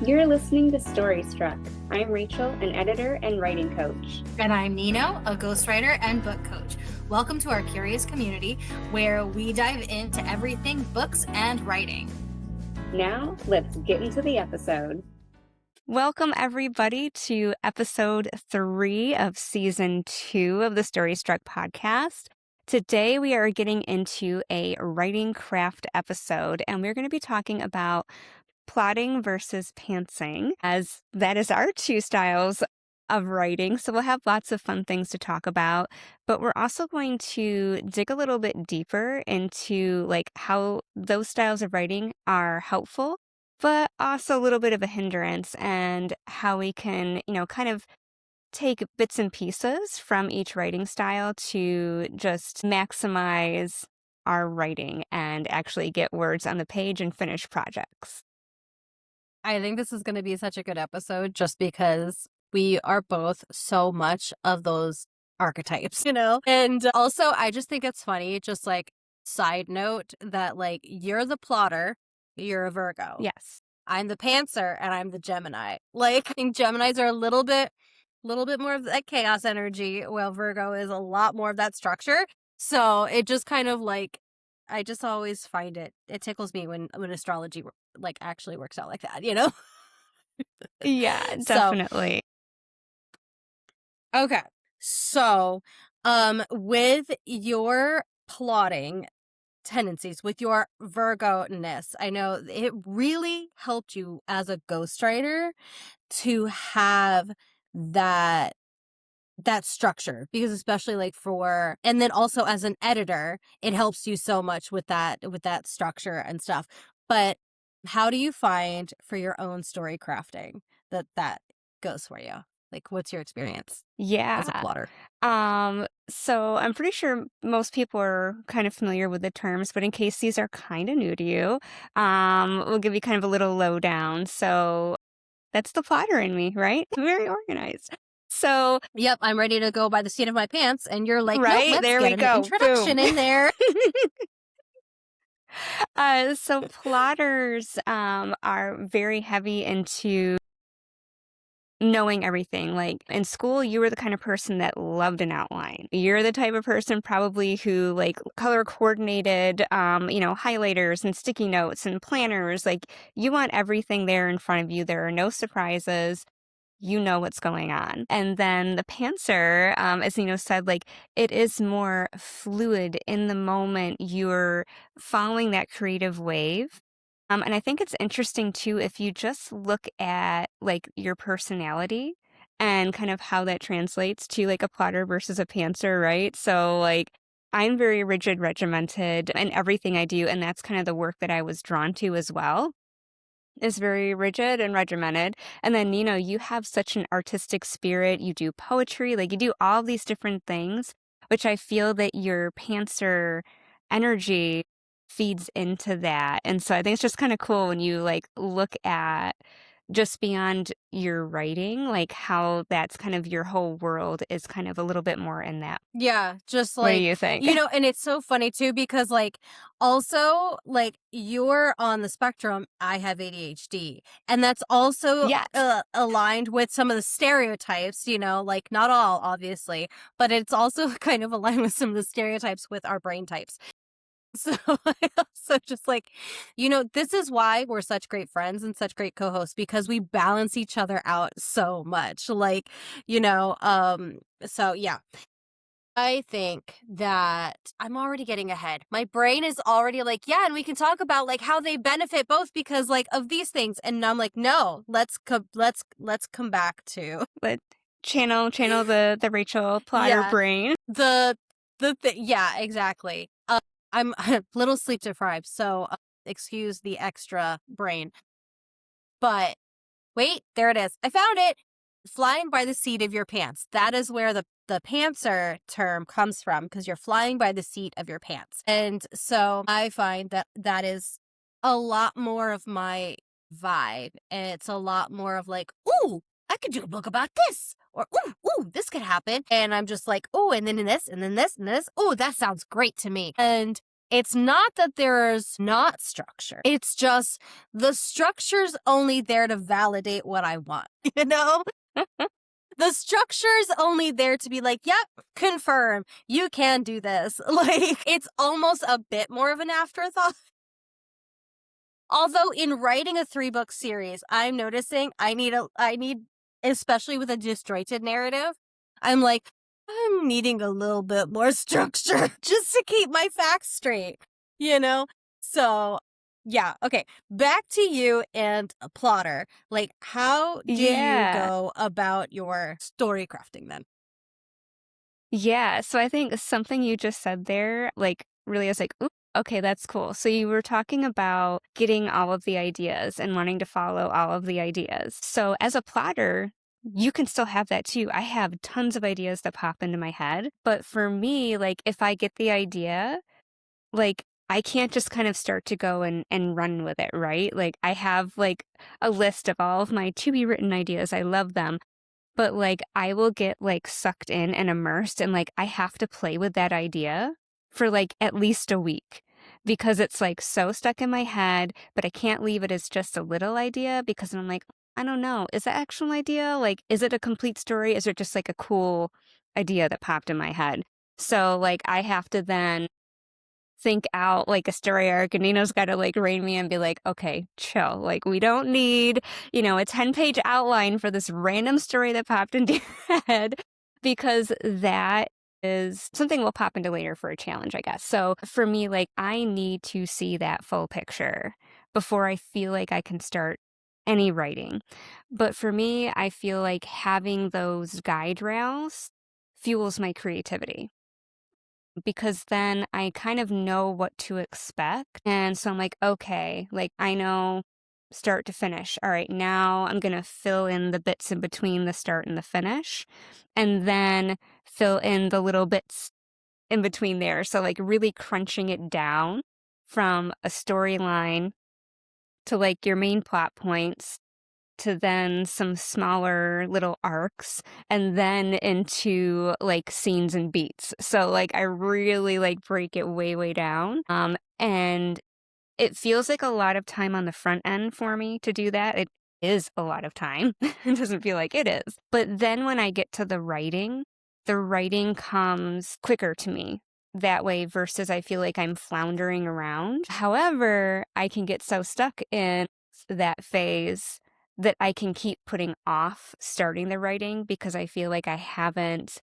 You're listening to Story Struck. I'm Rachel, an editor and writing coach. And I'm Nino, a ghostwriter and book coach. Welcome to our curious community where we dive into everything books and writing. Now, let's get into the episode. Welcome, everybody, to episode 3 of season 2 of the Story Struck podcast. Today, we are getting into a writing craft episode, and we're going to be talking about plotting versus pantsing, as that is our two styles of writing. So we'll have lots of fun things to talk about, but we're also going to dig a little bit deeper into how those styles of writing are helpful, but also a little bit of a hindrance, and how we can, kind of take bits and pieces from each writing style to just maximize our writing and actually get words on the page and finish projects. I think this is going to be such a good episode just because we are both so much of those archetypes, And also, I just think it's funny, just side note, that you're the plotter, you're a Virgo. Yes. I'm the pantser and I'm the Gemini. I think Geminis are a little bit more of that chaos energy, while Virgo is a lot more of that structure. So it just kind of I just always find it tickles me when astrology actually works out like that, Yeah, definitely. Okay. So, with your plotting tendencies, with your Virgo-ness, I know it really helped you as a ghostwriter to have that structure, because especially and then also as an editor, it helps you so much with that structure and stuff. But how do you find for your own story crafting that goes for you? What's your experience as a plotter? So I'm pretty sure most people are kind of familiar with the terms, but in case these are kind of new to you, we'll give you kind of a little lowdown. So that's the plotter in me, right? Very organized. So, yep, I'm ready to go by the seat of my pants, and you're like, right, no, let's there get we an go. introduction Boom. in there. So plotters are very heavy into knowing everything. In school, you were the kind of person that loved an outline. You're the type of person probably who color coordinated, highlighters and sticky notes and planners. You want everything there in front of you. There are no surprises. You know what's going on. And then the pantser, as Nino said, it is more fluid in the moment. You're following that creative wave. And I think it's interesting too, if you just look at your personality and kind of how that translates to a plotter versus a pantser, right? So I'm very rigid, regimented in everything I do. And that's kind of the work that I was drawn to as well, is very rigid and regimented. And then, Nino, you have such an artistic spirit. You do poetry, you do all these different things, which I feel that your pantser energy feeds into that. And so I think it's just kind of cool when you look at just beyond your writing, how that's kind of your whole world is kind of a little bit more in that. Yeah, just What do you think? and it's so funny too, because also you're on the spectrum. I have ADHD, and that's also Yes. aligned with some of the stereotypes, not all obviously, but it's also kind of aligned with some of the stereotypes with our brain types. So I also just this is why we're such great friends and such great co-hosts, because we balance each other out so much. So yeah. I think that I'm already getting ahead. My brain is already yeah, and we can talk about how they benefit both because of these things. And I'm no, let's come back to channel the Rachel plotter brain. Yeah, exactly. I'm a little sleep deprived, so excuse the extra brain. But wait, there it is. I found it. Flying by the seat of your pants. That is where the pantser term comes from, because you're flying by the seat of your pants. And so I find that is a lot more of my vibe. And it's a lot more of ooh, I could do a book about this. Or, ooh, this could happen. And I'm just ooh, and then this, and then this, and this. Ooh, that sounds great to me. And It's not that there's not structure. It's just the structure's only there to validate what I want, you know? The structure's only there to be like, yep, confirm, you can do this. Like, it's almost a bit more of an afterthought. Although in writing a 3-book series, I'm noticing I need, especially with a disjointed narrative, I'm like, I'm needing a little bit more structure just to keep my facts straight, you know? So, yeah, okay. Back to you and a plotter. Like, how do you Yeah. go about your story crafting then? Yeah. So I think something you just said there, like, really is like, ooh, okay, that's cool. So you were talking about getting all of the ideas and wanting to follow all of the ideas. So as a plotter, you can still have that too. I have tons of ideas that pop into my head. But for me, like, if I get the idea, like, I can't just kind of start to go and run with it, right? Like, I have like a list of all of my to be written ideas. I love them. But like, I will get like sucked in and immersed, and like, I have to play with that idea for like at least a week because it's like so stuck in my head, but I can't leave it as just a little idea because I'm like, I don't know. Is that actual idea? Like, is it a complete story? Is it just like a cool idea that popped in my head? So like, I have to then think out like a story arc, and Nino's got to like rein me and be like, okay, chill. Like, we don't need, a 10-page outline for this random story that popped into your head because that is something we'll pop into later for a challenge, I guess. So for me, like, I need to see that full picture before I feel like I can start any writing. But for me, I feel like having those guide rails fuels my creativity because then I kind of know what to expect. And so I'm like, okay, like, I know start to finish. All right, now I'm going to fill in the bits in between the start and the finish, and then fill in the little bits in between there. So, like, really crunching it down from a storyline to like your main plot points to then some smaller little arcs and then into like scenes and beats. So like, I really like break it way, way down. And it feels like a lot of time on the front end for me to do that. It is a lot of time. It doesn't feel like it is. But then when I get to the writing comes quicker to me that way versus I feel like I'm floundering around. However, I can get so stuck in that phase that I can keep putting off starting the writing because I feel like I haven't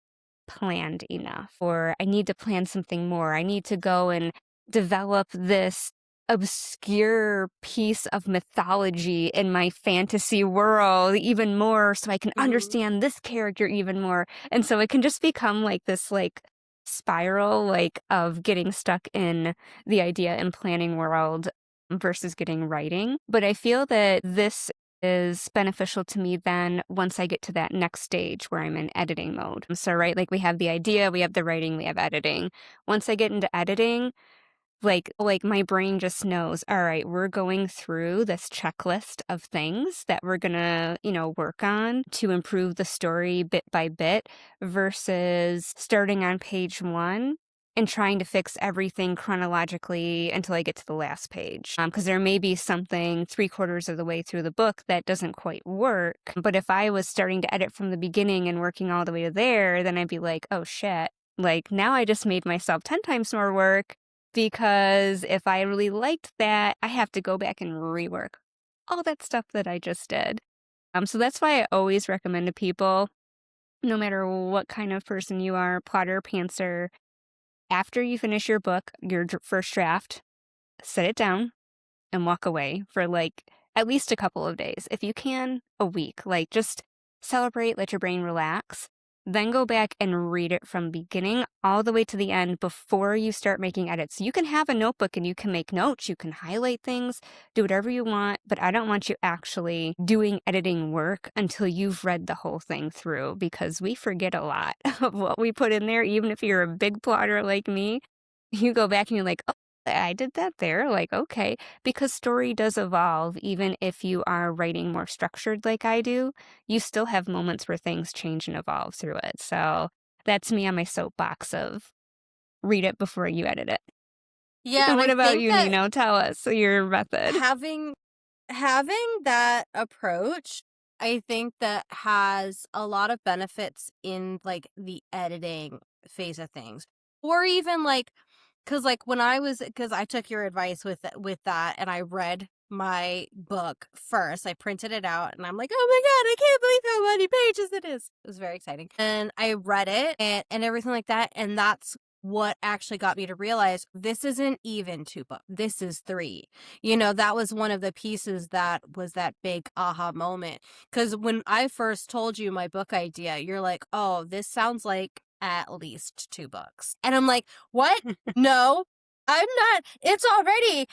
planned enough, or I need to plan something more. I need to go and develop this obscure piece of mythology in my fantasy world even more so I can understand this character even more. And so it can just become like this like spiral like of getting stuck in the idea and planning world versus getting writing. But I feel that this is beneficial to me then once I get to that next stage where I'm in editing mode. So, right, like we have the idea, we have the writing, we have editing. Once I get into editing, like my brain just knows, all right, we're going through this checklist of things that we're gonna, work on to improve the story bit by bit versus starting on page 1 and trying to fix everything chronologically until I get to the last page. Because there may be something 3/4 of the way through the book that doesn't quite work. But if I was starting to edit from the beginning and working all the way to there, then I'd be like, oh shit, like now I just made myself 10 times more work because if I really liked that, I have to go back and rework all that stuff that I just did. So that's why I always recommend to people, no matter what kind of person you are, plotter, pantser, after you finish your book, your first draft, set it down and walk away for like at least a couple of days. If you can, a week. Like, just celebrate, let your brain relax. Then go back and read it from beginning all the way to the end before you start making edits. You can have a notebook and you can make notes, you can highlight things, do whatever you want, but I don't want you actually doing editing work until you've read the whole thing through, because we forget a lot of what we put in there. Even if you're a big plotter like me, you go back and you're like, oh, I did that there. Like, okay, because story does evolve. Even if you are writing more structured like I do, you still have moments where things change and evolve through it. So that's me on my soapbox of read it before you edit it. Yeah, and What I about think you, that Nino? Tell us your method. having that approach, I think that has a lot of benefits in like the editing phase of things. Or even like cuz like when cuz I took your advice with that and I read my book first. I printed it out and I'm like, "Oh my god, I can't believe how many pages it is." It was very exciting. And I read it and everything like that, and that's what actually got me to realize this isn't even 2 books. This is 3. That was one of the pieces that was that big aha moment. Because when I first told you my book idea, you're like, oh, this sounds like at least 2 books. And I'm like, what? No, I'm not. It's already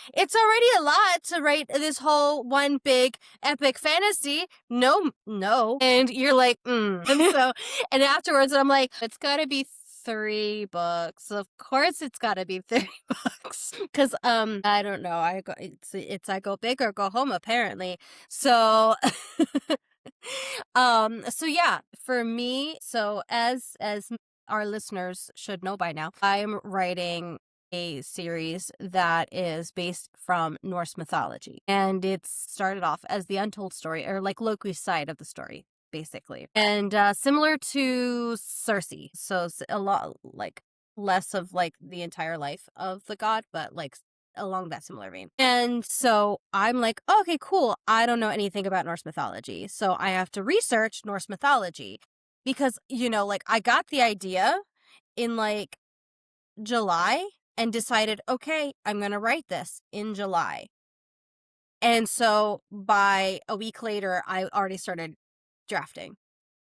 a lot to write this whole one big epic fantasy. No, no. And you're like, and afterwards I'm like, it's gotta be 3 books. Of course it's gotta be 3 books. Cause I don't know. It's I go big or go home apparently. So so yeah, for me, so as our listeners should know by now, I am writing a series that is based from Norse mythology. And it's started off as the untold story, or like Loki's side of the story, basically. And similar to Circe. So a lot like less of like the entire life of the god, but like along that similar vein. And so I'm like, okay, cool. I don't know anything about Norse mythology. So I have to research Norse mythology because, like I got the idea in like July and decided, okay, I'm going to write this in July. And so by a week later, I already started drafting.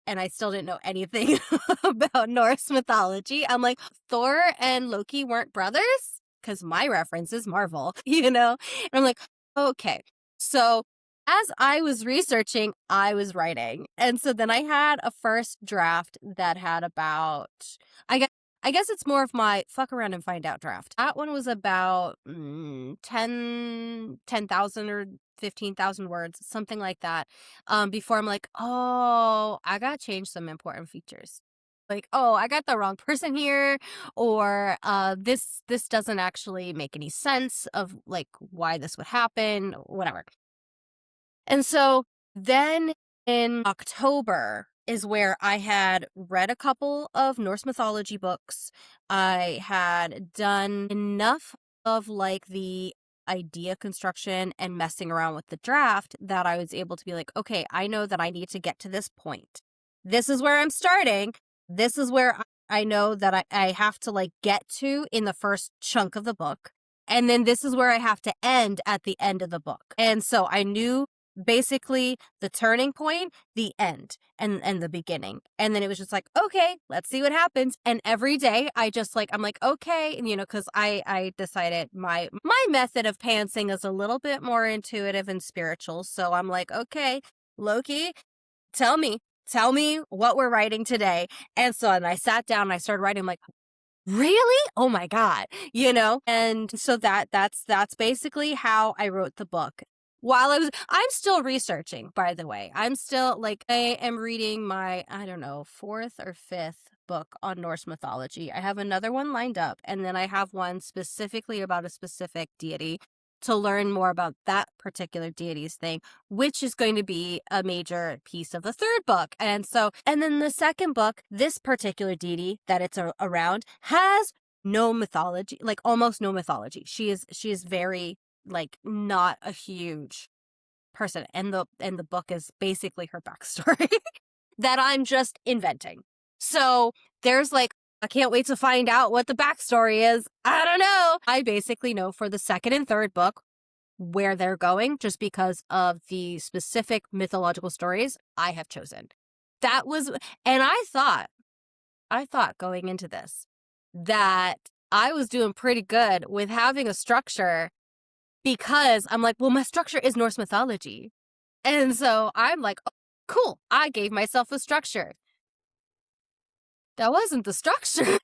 And I still didn't know anything about Norse mythology. I'm like, Thor and Loki weren't brothers? Because my reference is Marvel, And I'm like, okay. So as I was researching, I was writing. And so then I had a first draft that had about, I guess it's more of my fuck around and find out draft. That one was about 10,000 or 15,000 words, something like that. Before I'm like, oh, I got to change some important features. Like, oh, I got the wrong person here, or this doesn't actually make any sense of like why this would happen, whatever. And so then in October is where I had read a couple of Norse mythology books. I had done enough of like the idea construction and messing around with the draft that I was able to be like, okay, I know that I need to get to this point. This is where I'm starting. This is where I know that I have to like get to in the first chunk of the book. And then this is where I have to end at the end of the book. And so I knew basically the turning point, the end, and the beginning. And then it was just like, okay, let's see what happens. And every day I just like, I'm like, okay. And because I decided my method of pantsing is a little bit more intuitive and spiritual. So I'm like, okay, Loki, tell me what we're writing today. And so and I sat down and I started writing. I'm like, really? Oh my God, And so that's basically how I wrote the book. While I'm still researching, by the way. I'm still like, I am reading my, I don't know, 4th or 5th book on Norse mythology. I have another one lined up, and then I have one specifically about a specific deity to learn more about that particular deity's thing, which is going to be a major piece of the 3rd book. And then the 2nd book, this particular deity that it's around has no mythology, like almost no mythology. She is very like not a huge person, and the book is basically her backstory that I'm just inventing. So there's like, I can't wait to find out what the backstory is. I don't know. I basically know for the 2nd and 3rd book where they're going just because of the specific mythological stories I have chosen. That was, and I thought going into this that I was doing pretty good with having a structure, because I'm like, well, my structure is Norse mythology. And so I'm like, oh, cool, I gave myself a structure. That wasn't the structure.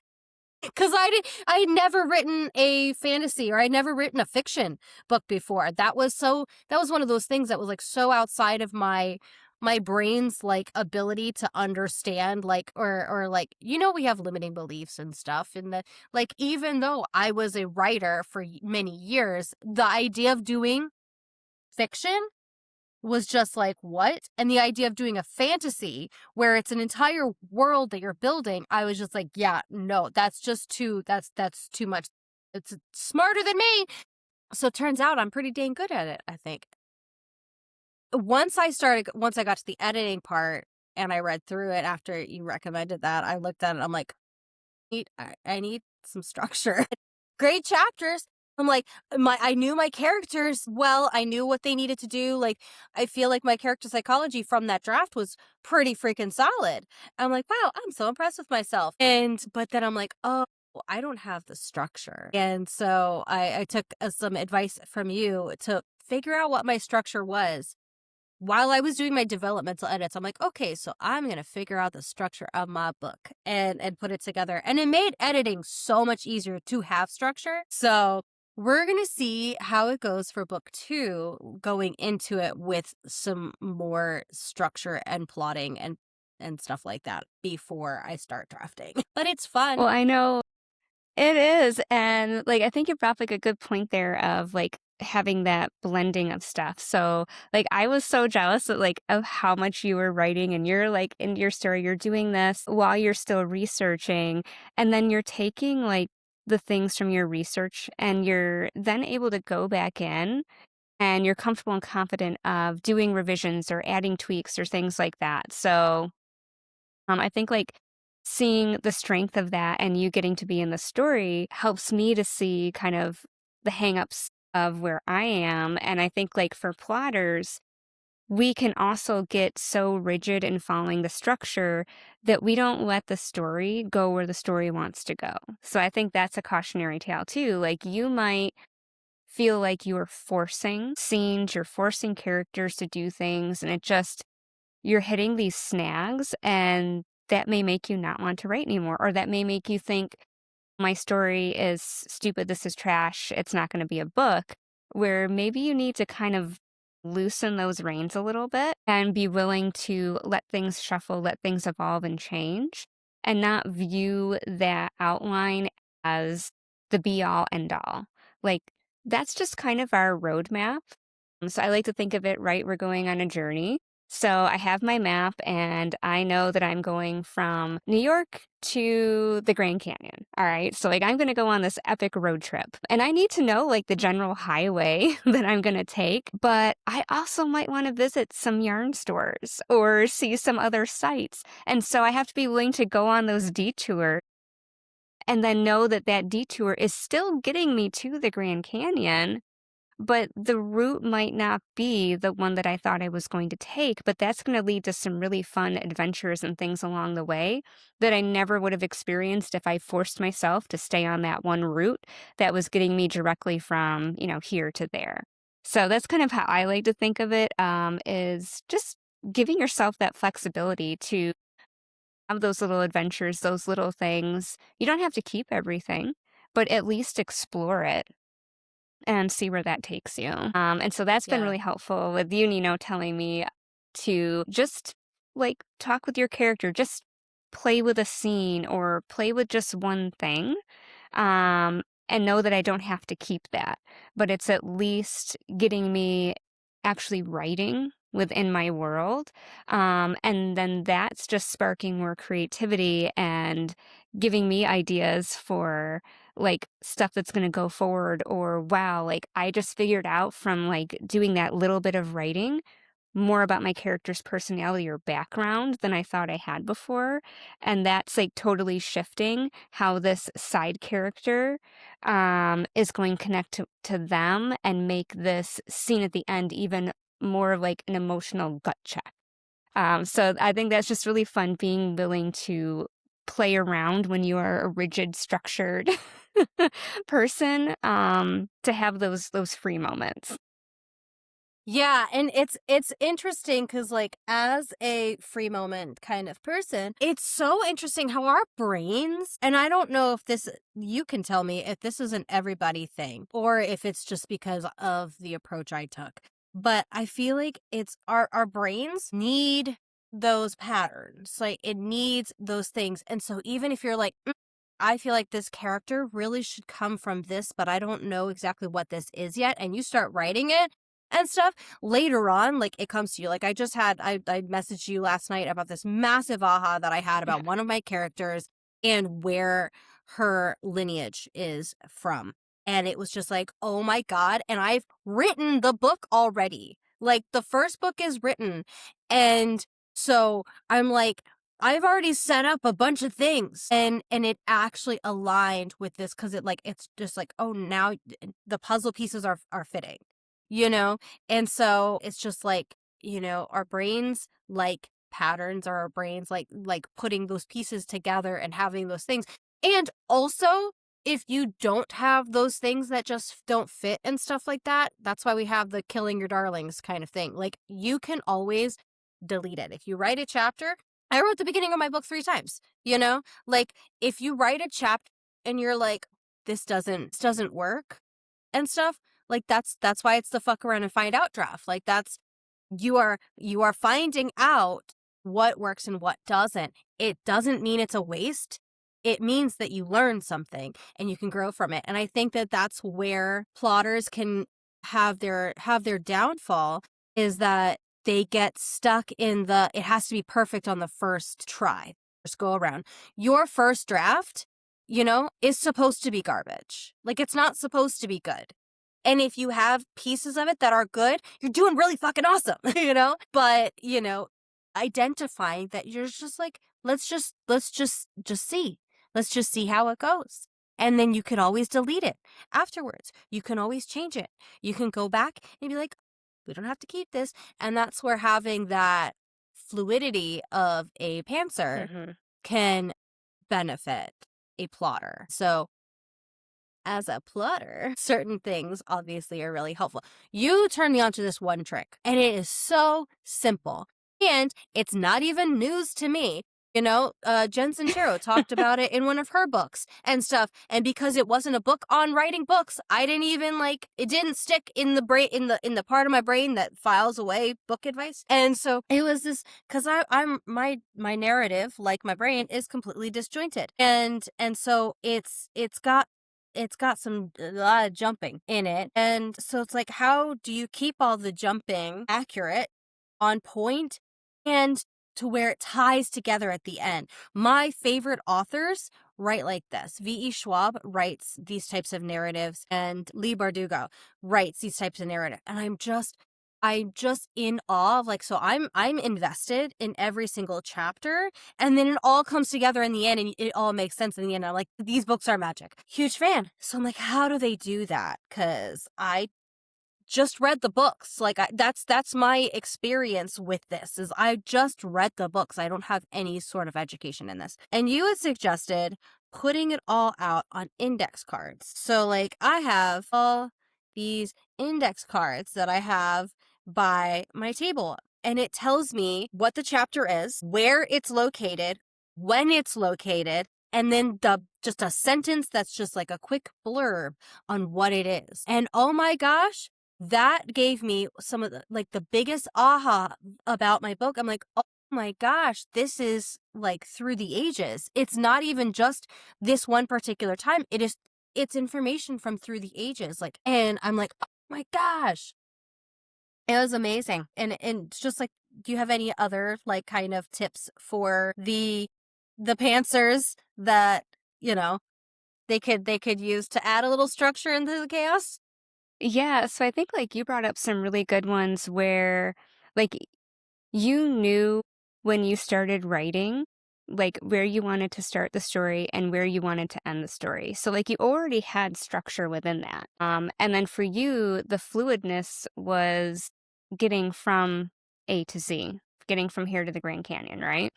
Because I had never written a fantasy, or I'd never written a fiction book before. That was one of those things that was like so outside of my my brain's like ability to understand like or like we have limiting beliefs and stuff in the like even though I was a writer for many years, the idea of doing fiction was just like, what? And the idea of doing a fantasy where it's an entire world that you're building, I was just like, yeah, no, that's too much. It's smarter than me. So it turns out I'm pretty dang good at it, I think. Once I got to the editing part and I read through it after you recommended that, I looked at it, I'm like, I need some structure. Great chapters. I'm like, I knew my characters well. I knew what they needed to do. Like, I feel like my character psychology from that draft was pretty freaking solid. I'm like, wow, I'm so impressed with myself. But then I'm like, oh, I don't have the structure. And so I took some advice from you to figure out what my structure was. While I was doing my developmental edits, I'm like, okay, so I'm going to figure out the structure of my book and put it together. And it made editing so much easier to have structure. So we're going to see how it goes for book 2, going into it with some more structure and plotting and stuff like that before I start drafting. But it's fun. Well, I know it is. And like, I think you brought up like a good point there of like having that blending of stuff. So like, I was so jealous of how much you were writing, and you're like in your story, you're doing this while you're still researching. And then you're taking like the things from your research and you're then able to go back in and you're comfortable and confident of doing revisions or adding tweaks or things like that. So I think like seeing the strength of that and you getting to be in the story helps me to see kind of the hangups of where I am. And I think like for plotters, we can also get so rigid in following the structure that we don't let the story go where the story wants to go. So I think that's a cautionary tale too. Like you might feel like you're forcing scenes, you're forcing characters to do things, and you're hitting these snags, and that may make you not want to write anymore, or that may make you think, my story is stupid, this is trash, it's not going to be a book, where maybe you need to kind of loosen those reins a little bit and be willing to let things shuffle, let things evolve and change, and not view that outline as the be-all, end-all. Like, that's just kind of our roadmap. So I like to think of it, right, we're going on a journey. So I have my map and I know that I'm going from New York to the Grand Canyon. All right. So like I'm going to go on this epic road trip and I need to know like the general highway that I'm going to take. But I also might want to visit some yarn stores or see some other sites. And so I have to be willing to go on those detours and then know that that detour is still getting me to the Grand Canyon. But the route might not be the one that I thought I was going to take, but that's going to lead to some really fun adventures and things along the way that I never would have experienced if I forced myself to stay on that one route that was getting me directly from, here to there. So that's kind of how I like to think of it, is just giving yourself that flexibility to have those little adventures, those little things. You don't have to keep everything, but at least explore it and see where that takes you. And so that's been Yeah. really helpful with you, Nino, telling me to just like talk with your character, just play with a scene or play with just one thing. And know that I don't have to keep that, but it's at least getting me actually writing within my world. And then that's just sparking more creativity and giving me ideas for like stuff that's going to go forward, or wow, like I just figured out from like doing that little bit of writing more about my character's personality or background than I thought I had before. And that's like totally shifting how this side character is going to connect to them and make this scene at the end even more of like an emotional gut check. So I think that's just really fun, being willing to play around when you are a rigid, structured person, to have those free moments. Yeah, and it's interesting because like as a free moment kind of person, it's so interesting how our brains, and I don't know if you can tell me if this is an everybody thing or if it's just because of the approach I took. but I feel like it's our brains need those patterns. Like it needs those things. And so even if you're like, I feel like this character really should come from this, but I don't know exactly what this is yet. And you start writing it and stuff later on, like it comes to you. Like I messaged you last night about this massive aha that I had about one of my characters and where her lineage is from. And it was just like, oh my God. And I've written the book already. Like the first book is written. And so I'm like, I've already set up a bunch of things and it actually aligned with this because it's just like, oh, now the puzzle pieces are fitting, you know? And so it's just like, our brains like patterns, or our brains like putting those pieces together and having those things. And also, if you don't have those things that just don't fit and stuff like that, that's why we have the killing your darlings kind of thing. Like you can always delete it. If you write a chapter, I wrote the beginning of my book 3 times, like if you write a chapter and you're like, this doesn't work and stuff, like that's why it's the fuck around and find out draft. Like that's, you are finding out what works and what doesn't. It doesn't mean it's a waste. It means that you learn something and you can grow from it. And I think that that's where plotters can have their downfall, is that they get stuck in it has to be perfect on the first try, first go around. Your first draft, is supposed to be garbage. Like it's not supposed to be good. And if you have pieces of it that are good, you're doing really fucking awesome, But, identifying that you're just like, let's just see. Let's just see how it goes. And then you can always delete it afterwards. You can always change it. You can go back and be like, we don't have to keep this. And that's where having that fluidity of a pantser can benefit a plotter. So as a plotter, certain things obviously are really helpful. You turn me onto this one trick, and it is so simple. And it's not even news to me. Jen Sincero talked about it in one of her books and stuff. And because it wasn't a book on writing books, I didn't even it didn't stick in the brain, in the part of my brain that files away book advice. And so it was this, because I'm my narrative, like my brain, is completely disjointed. And so it's got some a lot of jumping in it. And so it's like, how do you keep all the jumping accurate, on point, and to where it ties together at the end? My favorite authors write like this. V.E. Schwab writes these types of narratives, and Lee Bardugo writes these types of narrative. And I'm just in awe of so I'm invested in every single chapter, and then it all comes together in the end and it all makes sense in the end. I'm like, these books are magic. Huge fan. So I'm like, how do they do that? Because I just read the books. That's my experience with this, is I just read the books. I don't have any sort of education in this. And you had suggested putting it all out on index cards. So I have all these index cards that I have by my table, and it tells me what the chapter is, where it's located, when it's located, and then just a sentence that's just like a quick blurb on what it is. And oh my gosh, that gave me some of the biggest aha about my book. I'm like, oh my gosh, this is through the ages. It's not even just this one particular time. It's information from through the ages. And I'm like, oh my gosh, it was amazing. And it's just do you have any other kind of tips for the pantsers that, they could use to add a little structure into the chaos? Yeah, so I think you brought up some really good ones where like you knew when you started writing where you wanted to start the story and where you wanted to end the story. So you already had structure within that. And then for you, the fluidness was getting from A to Z, getting from here to the Grand Canyon, right?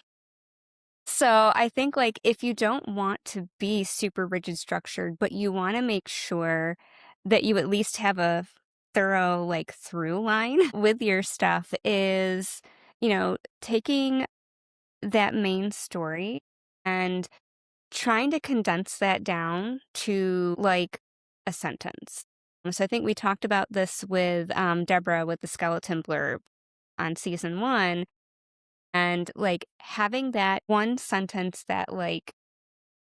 So I think if you don't want to be super rigid structured, but you want to make sure that you at least have a thorough through line with your stuff, is, taking that main story and trying to condense that down to a sentence. So I think we talked about this with Deborah with the skeleton blurb on season 1, and like having that one sentence that like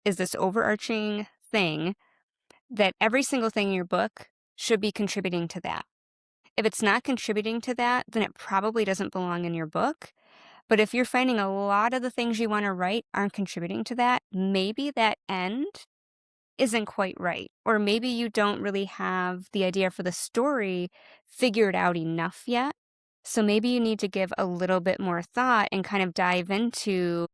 is this overarching thing that every single thing in your book should be contributing to that. If it's not contributing to that, then it probably doesn't belong in your book. But if you're finding a lot of the things you want to write aren't contributing to that, maybe that end isn't quite right. Or maybe you don't really have the idea for the story figured out enough yet. So maybe you need to give a little bit more thought and kind of dive into,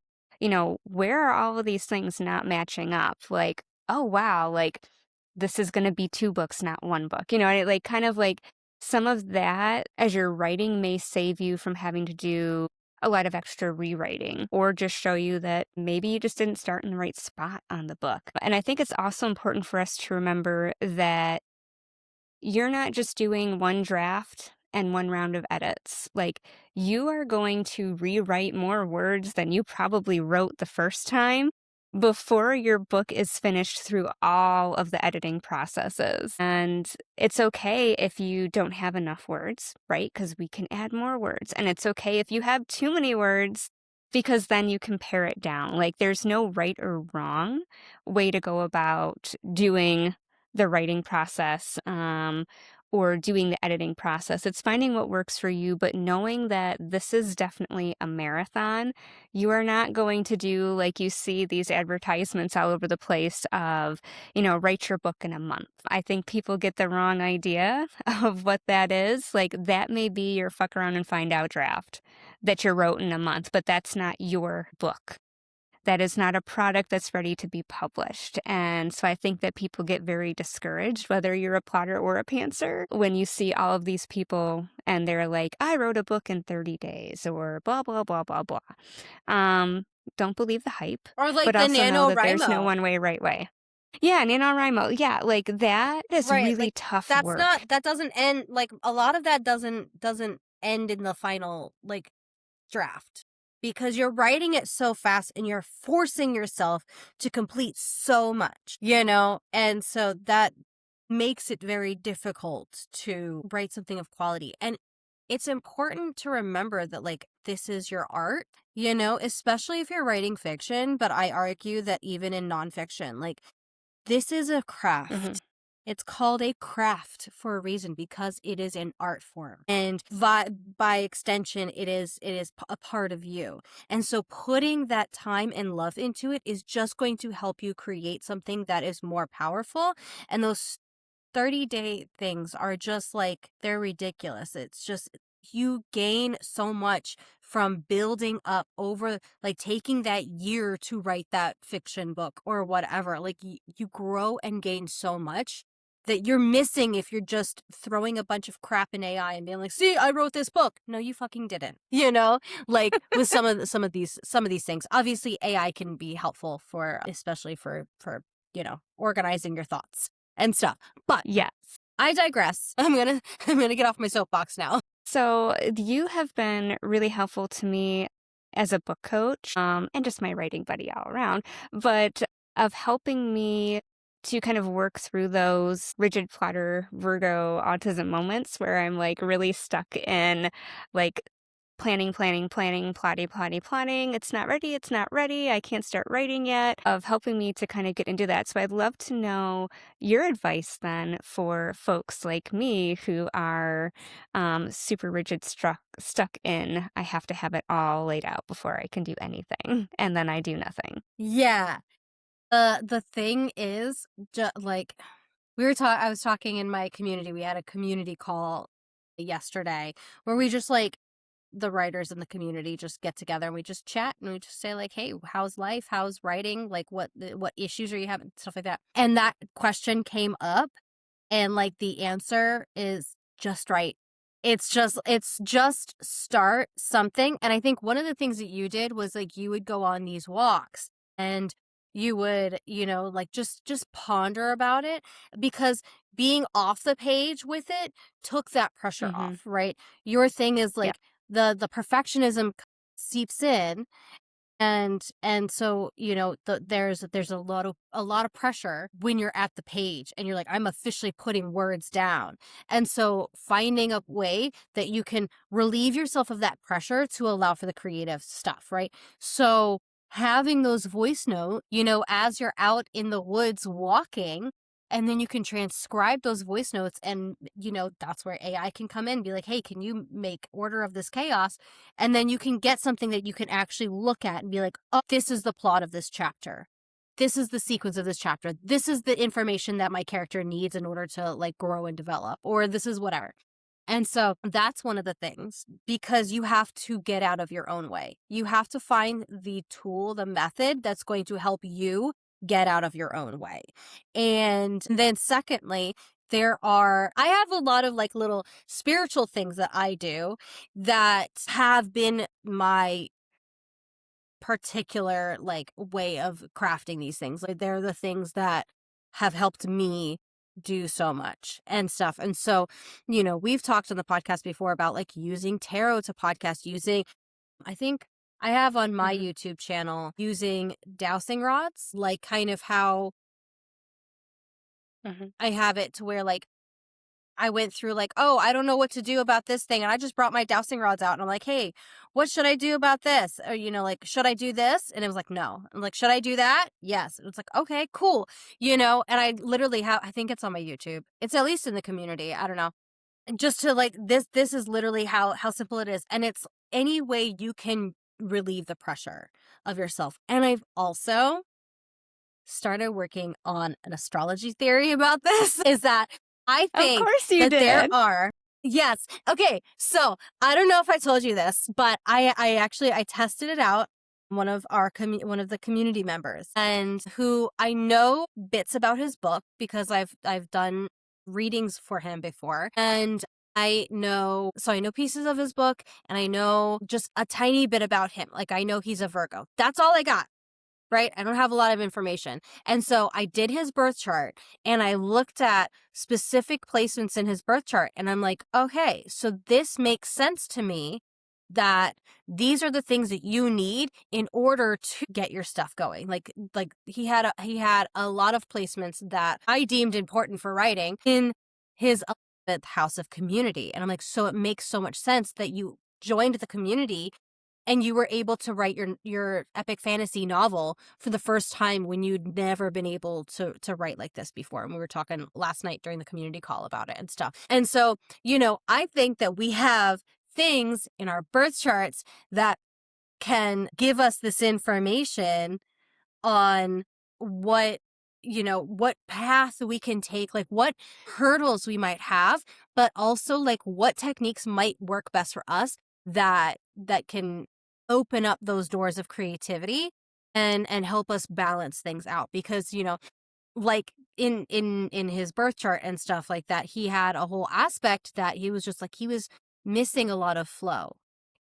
where are all of these things not matching up? Like, oh, wow, like this is going to be 2 books, not 1 book. Like kind of like some of that as you're writing may save you from having to do a lot of extra rewriting, or just show you that maybe you just didn't start in the right spot on the book. And I think it's also important for us to remember that you're not just doing 1 draft and 1 round of edits. Like, you are going to rewrite more words than you probably wrote the first time before your book is finished through all of the editing processes. And it's okay if you don't have enough words, right? Because we can add more words. And it's okay if you have too many words, because then you can pare it down. Like, there's no right or wrong way to go about doing the writing process, or doing the editing process. It's finding what works for you, but knowing that this is definitely a marathon. You are not going to do like you see these advertisements all over the place of, write your book in a month. I think people get the wrong idea of what that is. Like, that may be your fuck around and find out draft that you wrote in a month, but that's not your book. That is not a product that's ready to be published. And so I think that people get very discouraged, whether you're a plotter or a pantser, when you see all of these people and they're like, I wrote a book in 30 days or blah, blah, blah, blah, blah. Don't believe the hype. Or like but the also know that there's no NaNoWriMo. one way, right way. Yeah, NaNoWriMo. Yeah, like that is Right, really like tough that's work. that doesn't end, like a lot of that doesn't end in the final like draft, because you're writing it so fast and you're forcing yourself to complete so much, and so that makes it very difficult to write something of quality. And it's important to remember that like this is your art, especially if you're writing fiction, but I argue that even in nonfiction, like this is a craft. Mhm. It's called a craft for a reason, because it is an art form. And by extension, it is a part of you. And so putting that time and love into it is just going to help you create something that is more powerful. And those 30-day things are just like, they're ridiculous. It's just, you gain so much from building up over, like taking that year to write that fiction book or whatever. Like you grow and gain so much that you're missing if you're just throwing a bunch of crap in AI and being like, see, I wrote this book. No, you fucking didn't. Like with some of these things. Obviously AI can be helpful for, especially for organizing your thoughts and stuff. But Yes. I digress. I'm gonna get off my soapbox now. So you have been really helpful to me as a book coach, and just my writing buddy all around, but of helping me to kind of work through those rigid plotter Virgo autism moments where I'm like really stuck in like planning, plotting. It's not ready. I can't start writing yet, of helping me to kind of get into that. So I'd love to know your advice then for folks like me who are super rigid, stuck in, I have to have it all laid out before I can do anything. And then I do nothing. Yeah. The thing is, like I was talking in my community. We had a community call yesterday where we just like, the writers in the community just get together and we just chat and we just say like, hey, how's life? How's writing? Like what issues are you having? Stuff like that. And that question came up, and like the answer is just right. It's just start something. And I think one of the things that you did was like, you would go on these walks and you would, like just ponder about it, because being off the page with it took that pressure Mm-hmm. off, right? Your thing is Yeah. like the perfectionism seeps in, And so, there's a lot of pressure when you're at the page and you're like, I'm officially putting words down. And so finding a way that you can relieve yourself of that pressure to allow for the creative stuff, right? So having those voice note, as you're out in the woods walking, and then you can transcribe those voice notes, and that's where AI can come in and be like, hey, can you make order of this chaos? And then you can get something that you can actually look at and be like, oh, this is the plot of this chapter. This is the sequence of this chapter. This is the information that my character needs in order to like grow and develop, or this is whatever. And so that's one of the things, because you have to get out of your own way. You have to find the tool, the method that's going to help you get out of your own way. And then secondly, I have a lot of like little spiritual things that I do that have been my particular like way of crafting these things. Like they're the things that have helped me do so much and stuff. And so, we've talked on the podcast before about like using tarot to podcast, I think I have on my Mhm. YouTube channel using dowsing rods, like kind of how Mhm. I have it to where like I went through like, oh, I don't know what to do about this thing. And I just brought my dowsing rods out and I'm like, hey, what should I do about this? Or, like, should I do this? And it was like, no. I'm like, should I do that? Yes. It's like, okay, cool. And I literally I think it's on my YouTube. It's at least in the community. I don't know. And just to like, this is literally how simple it is. And it's any way you can relieve the pressure of yourself. And I've also started working on an astrology theory about this is that I Of think course you that there did. are yes. Okay. So I don't know if I told you this, but I actually I tested it out. One of one of the community members, and who I know bits about his book because I've done readings for him before. And I know pieces of his book, and I know just a tiny bit about him. Like I know he's a Virgo. That's all I got. Right? I don't have a lot of information. And so I did his birth chart and I looked at specific placements in his birth chart and I'm like, okay, so this makes sense to me that these are the things that you need in order to get your stuff going. Like he had a lot of placements that I deemed important for writing in his 11th house of community. And I'm like, so it makes so much sense that you joined the community and you were able to write your epic fantasy novel for the first time when you'd never been able to write like this before. And we were talking last night during the community call about it and stuff. And so, I think that we have things in our birth charts that can give us this information on what what path we can take, like what hurdles we might have, but also like what techniques might work best for us that can open up those doors of creativity and help us balance things out. Because like in his birth chart and stuff like that, he had a whole aspect that he was just like he was missing a lot of flow,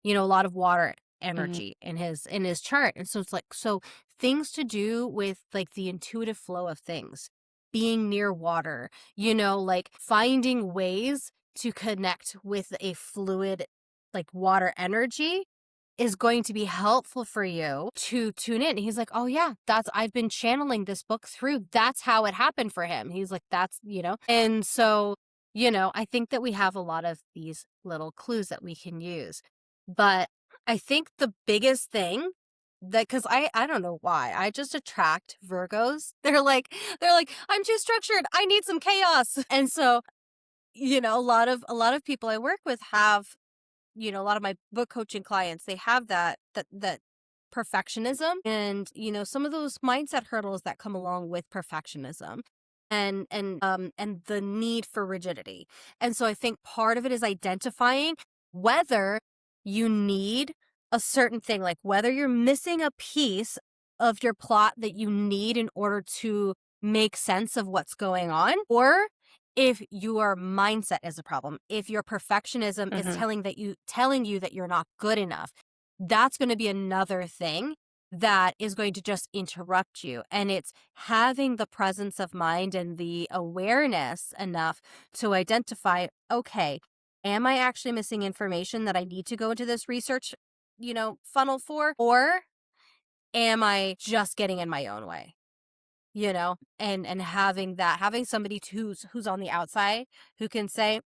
a lot of water Mhm. energy in his chart. And so it's like, so things to do with like the intuitive flow of things, being near water, like finding ways to connect with a fluid like water energy is going to be helpful for you to tune in. He's like, oh yeah, I've been channeling this book through. That's how it happened for him. He's like, and so, I think that we have a lot of these little clues that we can use. But I think the biggest thing because I don't know why, I just attract Virgos. They're like, I'm too structured. I need some chaos. And so, a lot of people I work with have a lot of my book coaching clients, they have that perfectionism and some of those mindset hurdles that come along with perfectionism and the need for rigidity. And so I think part of it is identifying whether you need a certain thing, like whether you're missing a piece of your plot that you need in order to make sense of what's going on, or if your mindset is a problem, if your perfectionism is Mhm. telling you that you're not good enough, that's going to be another thing that is going to just interrupt you. And it's having the presence of mind and the awareness enough to identify, okay, am I actually missing information that I need to go into this research, funnel for? Or am I just getting in my own way? You know, and having somebody who's on the outside who can say,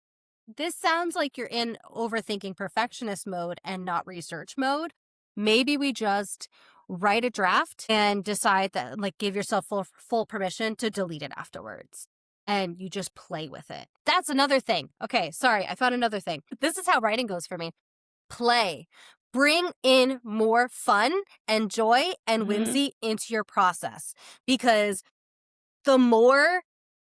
this sounds like you're in overthinking perfectionist mode and not research mode. Maybe we just write a draft and decide that, like, give yourself full permission to delete it afterwards. And you just play with it. That's another thing. Okay, sorry, I found another thing. This is how writing goes for me. Play. Bring in more fun and joy and whimsy into your process, because the more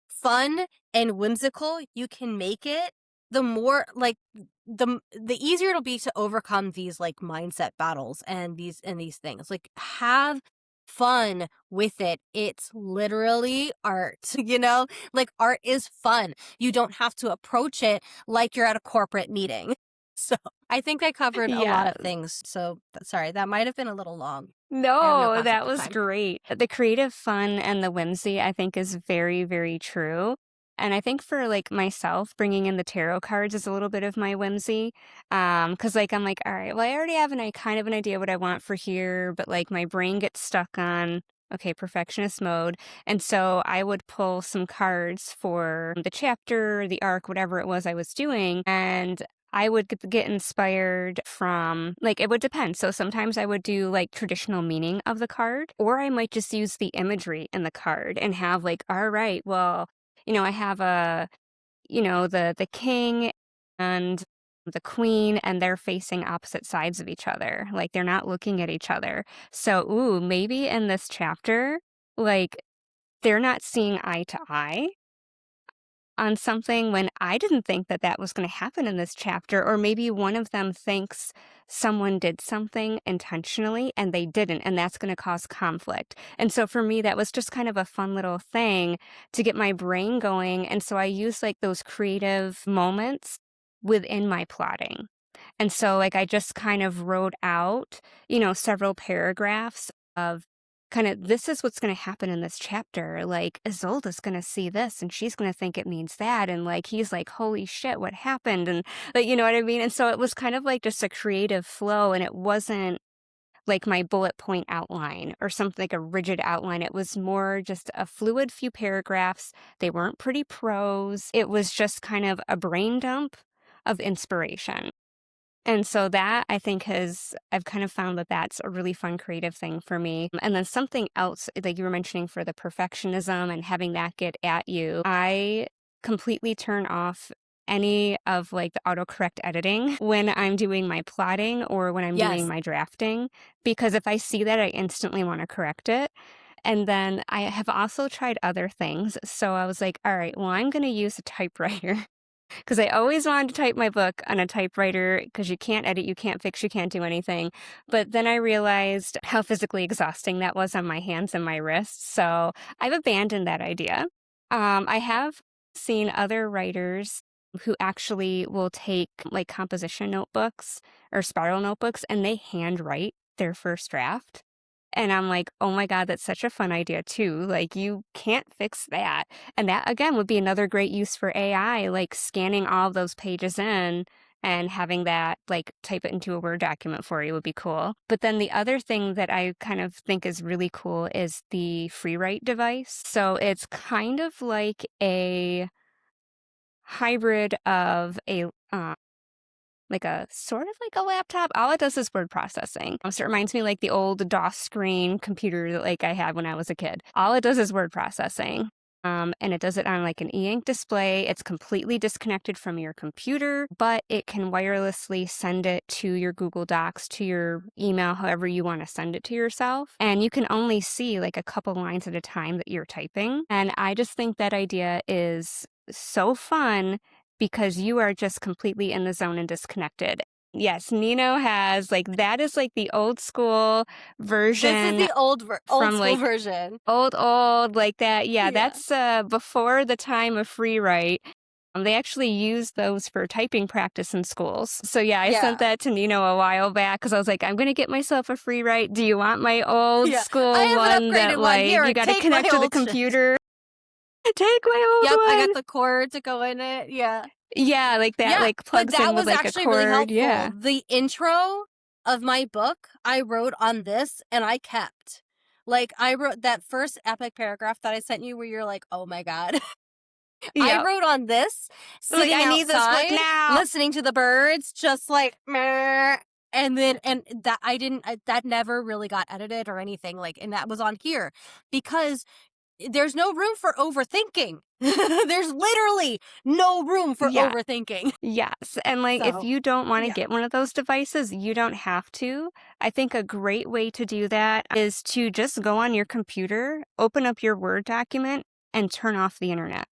fun and whimsical you can make it, the more, like, the easier it'll be to overcome these, like, mindset battles and these things. Like, have fun with it. It's literally art, you know? Like, art is fun. You don't have to approach it like you're at a corporate meeting. So I think I covered a lot of Yes. things. So sorry, that might have been a little long. I have no No, concept that of was time. great. The creative fun and the whimsy, I think, is very, very true. And I think for like myself, bringing in the tarot cards is a little bit of my whimsy. Because like I'm like, all right, well, I already have kind of an idea what I want for here, but like my brain gets stuck on, okay, perfectionist mode. And so I would pull some cards for the chapter, the arc, whatever it was I was doing, and I would get inspired from, like, it would depend. So sometimes I would do like traditional meaning of the card, or I might just use the imagery in the card and have like, all right, well, I have the king and the queen, and they're facing opposite sides of each other. Like they're not looking at each other. So, ooh, maybe in this chapter, like they're not seeing eye to eye on something when I didn't think that that was going to happen in this chapter. Or maybe one of them thinks someone did something intentionally and they didn't, and that's going to cause conflict. And so for me, that was just kind of a fun little thing to get my brain going. And so I use like those creative moments within my plotting. And so like I just kind of wrote out, several paragraphs of kind of, this is what's going to happen in this chapter. Like Isolde's going to see this and she's going to think it means that. And like, he's like, holy shit, what happened? And like, you know what I mean? And so it was kind of like just a creative flow, and it wasn't like my bullet point outline or something like a rigid outline. It was more just a fluid few paragraphs. They weren't pretty prose. It was just kind of a brain dump of inspiration. And so that, I think, I've kind of found that that's a really fun creative thing for me. And then something else, like you were mentioning for the perfectionism and having that get at you, I completely turn off any of like the autocorrect editing when I'm doing my plotting or when I'm doing Yes. my drafting, because if I see that, I instantly want to correct it. And then I have also tried other things. So I was like, all right, well, I'm going to use a typewriter. Because I always wanted to type my book on a typewriter, because you can't edit, you can't fix, you can't do anything. But then I realized how physically exhausting that was on my hands and my wrists. So I've abandoned that idea. I have seen other writers who actually will take like composition notebooks or spiral notebooks, and they handwrite their first draft. And I'm like, oh my God, that's such a fun idea too. Like, you can't fix that. And that, again, would be another great use for AI, like scanning all of those pages in and having that like type it into a Word document for you would be cool. But then the other thing that I kind of think is really cool is the Freewrite device. So it's kind of like a hybrid of a like a sort of like a laptop. All it does is word processing. So it reminds me like the old DOS screen computer that like I had when I was a kid. All it does is word processing. And it does it on like an e-ink display. It's completely disconnected from your computer, but it can wirelessly send it to your Google Docs, to your email, however you want to send it to yourself. And you can only see like a couple lines at a time that you're typing. And I just think that idea is so fun, because you are just completely in the zone and disconnected. Yes, Nino has like, that is like the old school version. This is the old from, school like, version. Old like that. Yeah, Yeah. that's before the time of Freewrite. They actually used those for typing practice in schools. So yeah, I sent that to Nino a while back because I was like, I'm going to get myself a Freewrite. Do you want my old school I have an one that upgraded one. like Here, you got to take connect my to the old shit. computer? Take my old Yep, one. I got the cord to go in it. Yeah. Yeah, like that, like plugs but that in with was like a actually cord. really helpful. Yeah. The intro of my book I wrote on this and I kept. Like, I wrote that first epic paragraph that I sent you where you're like, oh my God. I Yep. wrote on this, Like, sitting I need this book outside, now. listening to the birds, just like, meh. And then, and that that never really got edited or anything. Like, and that was on here because there's no room for overthinking. There's literally no room for Yeah. overthinking. Yes. And like, if So, you don't want to yeah. get one of those devices, you don't have to. I think a great way to do that is to just go on your computer, open up your Word document, and turn off the internet.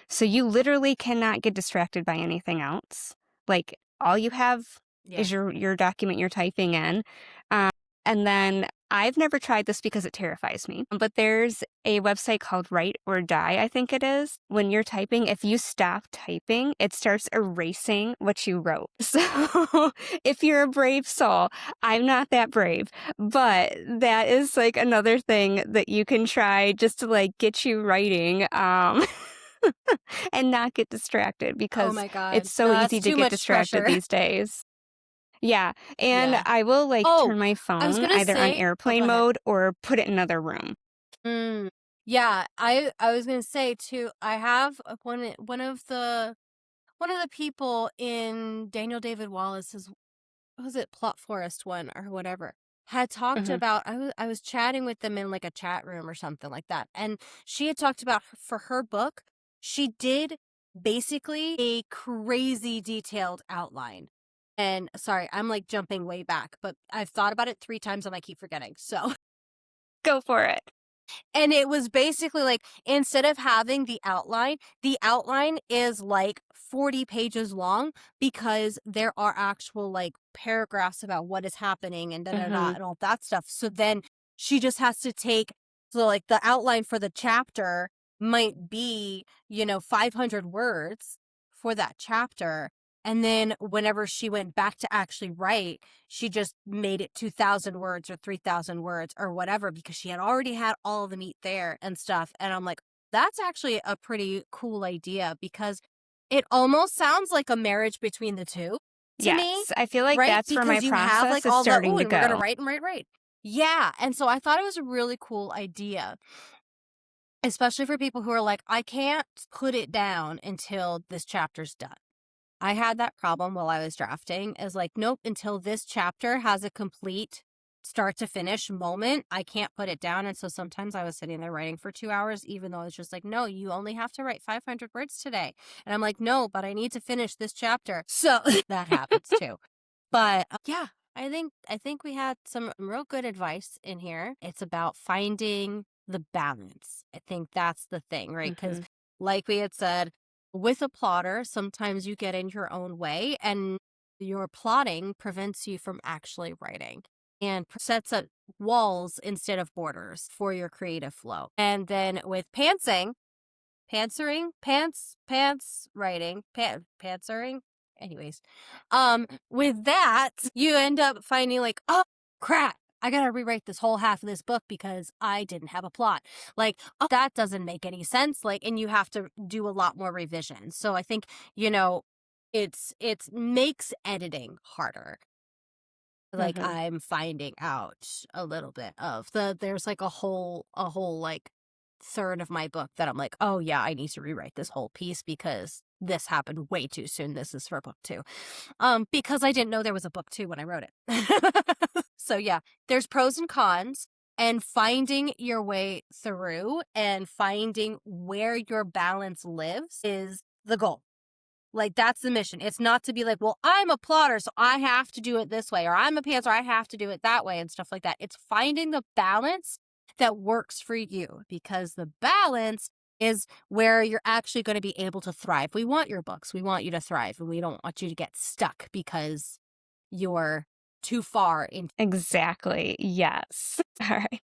So you literally cannot get distracted by anything else. Like, all you have Yeah. is your document you're typing in. And then I've never tried this because it terrifies me, but there's a website called Write or Die, I think it is. When you're typing, if you stop typing, it starts erasing what you wrote. So if you're a brave soul, I'm not that brave, but that is like another thing that you can try just to like get you writing. And not get distracted Oh because my God. it's so No, easy that's to too get much distracted pressure. these days. Yeah. And Yeah. I will like Oh, turn my I was phone gonna either on say, oh, go airplane ahead. mode or put it in another room. Yeah, I was gonna say too. I have one of the people in Daniel David Wallace's, what was it, Plot Forest one or whatever, had talked Mhm. about. I was chatting with them in like a chat room or something like that, and she had talked about for her book, she did basically a crazy detailed outline. And sorry, I'm like jumping way back, but I've thought about it 3 times and I keep forgetting. So. Go for it. And it was basically like, instead of having the outline is like 40 pages long because there are actual like paragraphs about what is happening and da da da Mhm. and all that stuff. So then she just has to take, so like the outline for the chapter might be, 500 words for that chapter. And then whenever she went back to actually write, she just made it 2,000 words or 3,000 words or whatever because she had already had all the meat there and stuff. And I'm like, that's actually a pretty cool idea because it almost sounds like a marriage between the two to me, Yes. I feel like right? that's where my Because you have process like is all the, starting oh, to and we're going to go. write and write. Yeah. And so I thought it was a really cool idea, especially for people who are like, I can't put it down until this chapter's done. I had that problem while I was drafting, is like, nope, until this chapter has a complete start to finish moment, I can't put it down. And so sometimes I was sitting there writing for 2 hours, even though it's just like, no, you only have to write 500 words today. And I'm like, no, but I need to finish this chapter. So that happens too. But yeah, I think we had some real good advice in here. It's about finding the balance. I think that's the thing, right? Because Mhm. like we had said, with a plotter, sometimes you get in your own way and your plotting prevents you from actually writing and sets up walls instead of borders for your creative flow. And then with pants writing, pantsering. Anyways, with that, you end up finding like, oh crap, I gotta rewrite this whole half of this book because I didn't have a plot. Like, oh, that doesn't make any sense. Like, and you have to do a lot more revision. So I think, it's makes editing harder. Like, Mhm. I'm finding out a little bit of there's like a whole like third of my book that I'm like, oh yeah, I need to rewrite this whole piece because this happened way too soon. This is for book 2. Because I didn't know there was a book 2 when I wrote it. So yeah, there's pros and cons, and finding your way through and finding where your balance lives is the goal. Like, that's the mission. It's not to be like, well, I'm a plotter, so I have to do it this way, or I'm a pantser, I have to do it that way, and stuff like that. It's finding the balance that works for you, because the balance is where you're actually going to be able to thrive. We want your books. We want you to thrive, and we don't want you to get stuck because you're too far into. Exactly. Yes. All right.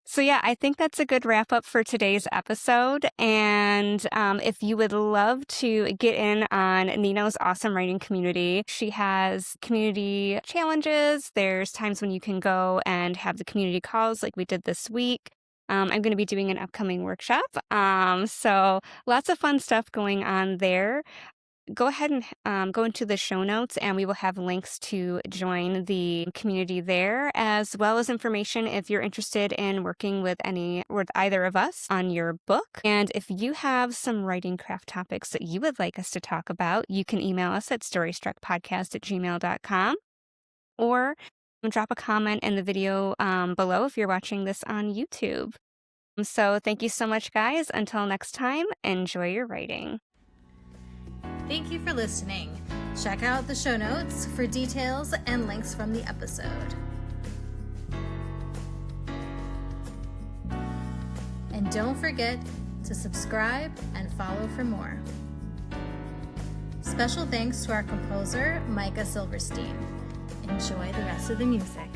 So, yeah, I think that's a good wrap up for today's episode. And if you would love to get in on Nino's awesome writing community, she has community challenges. There's times when you can go and have the community calls like we did this week. I'm going to be doing an upcoming workshop. So, lots of fun stuff going on there. go ahead and go into the show notes, and we will have links to join the community there, as well as information if you're interested in working with either of us on your book. And if you have some writing craft topics that you would like us to talk about, you can email us at storystruckpodcast@gmail.com, or drop a comment in the video below if you're watching this on YouTube. So thank you so much, guys. Until next time, enjoy your writing. Thank you for listening. Check out the show notes for details and links from the episode. And don't forget to subscribe and follow for more. Special thanks to our composer, Micah Silverstein. Enjoy the rest of the music.